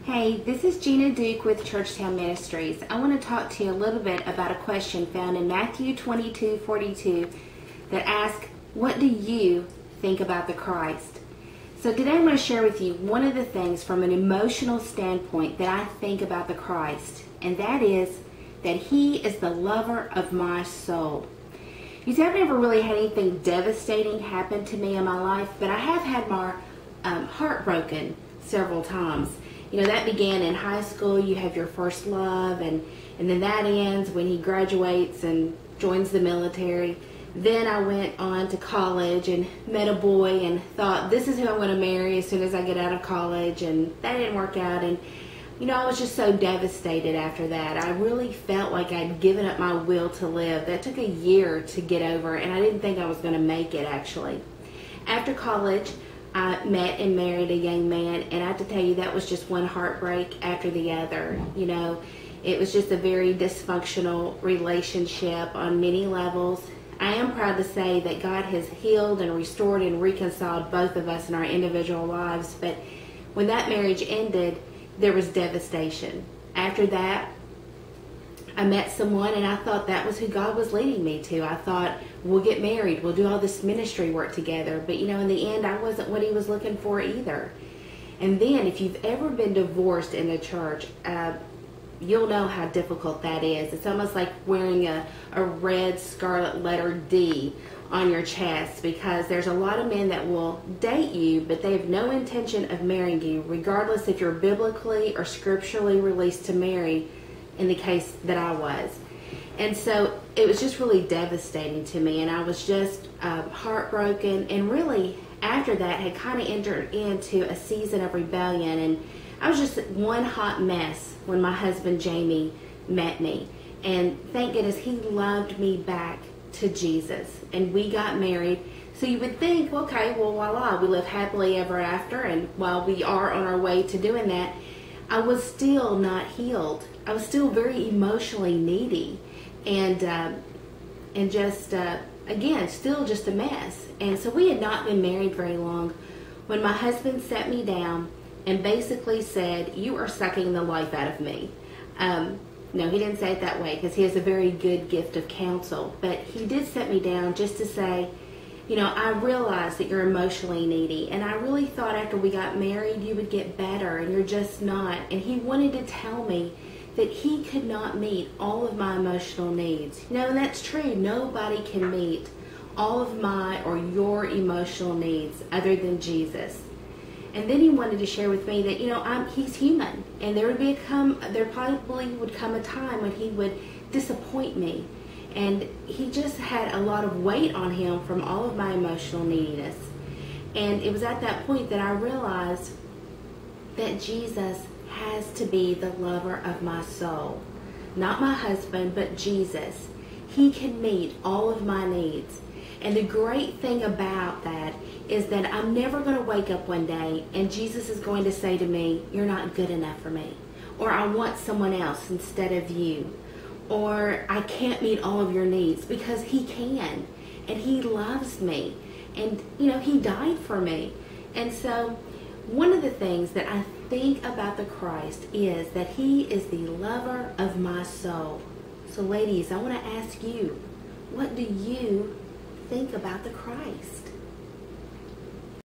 Hey, this is Gina Duke with Churchtown Ministries. I want to talk to you a little bit about a question found in Matthew 22:42 that asks, what do you think about the Christ? So today I'm going to share with you one of the things from an emotional standpoint that I think about the Christ, and that is that He is the lover of my soul. You see, I've never really had anything devastating happen to me in my life, but I have had my heart broken several times. You know, that began in high school. You have your first love, and then that ends when he graduates and joins the military. Then I went on to college and met a boy and thought, this is who I'm going to marry as soon as I get out of college, and that didn't work out. And you know, I was just so devastated after that. I really felt like I'd given up my will to live. That took a year to get over, and I didn't think I was going to make it, actually. After college, I met and married a young man, and I have to tell you, that was just one heartbreak after the other. You know, it was just a very dysfunctional relationship on many levels. I am proud to say that God has healed and restored and reconciled both of us in our individual lives, but when that marriage ended, there was devastation. After that, I met someone, and I thought that was who God was leading me to. I thought, we'll get married, we'll do all this ministry work together. But you know, in the end, I wasn't what He was looking for either. And then, if you've ever been divorced in the church, you'll know how difficult that is. It's almost like wearing a red scarlet letter D on your chest, because there's a lot of men that will date you, but they have no intention of marrying you, regardless if you're biblically or scripturally released to marry, in the case that I was. And so it was just really devastating to me, and I was just heartbroken, and really after that had kind of entered into a season of rebellion, and I was just one hot mess when my husband Jamie met me. And thank goodness he loved me back to Jesus, and we got married. So you would think, okay, well, voila, we live happily ever after, and while we are on our way to doing that, I was still not healed. I was still very emotionally needy, and just again, still just a mess. And so we had not been married very long when my husband sat me down and basically said, you are sucking the life out of me. No, he didn't say it that way, because he has a very good gift of counsel, but he did set me down just to say, you know, I realize that you're emotionally needy, and I really thought after we got married you would get better, and you're just not. And he wanted to tell me that he could not meet all of my emotional needs. You know, and that's true. Nobody can meet all of my or your emotional needs other than Jesus. And then he wanted to share with me that, you know, he's human, and there probably would come a time when he would disappoint me. And he just had a lot of weight on him from all of my emotional neediness. And it was at that point that I realized that Jesus has to be the lover of my soul. Not my husband, but Jesus. He can meet all of my needs. And the great thing about that is that I'm never going to wake up one day and Jesus is going to say to me, you're not good enough for me. Or I want someone else instead of you. Or I can't meet all of your needs, because He can. And He loves me. And, you know, He died for me. And so one of the things that I think about the Christ is that He is the lover of my soul. So ladies, I want to ask you, what do you think about the Christ?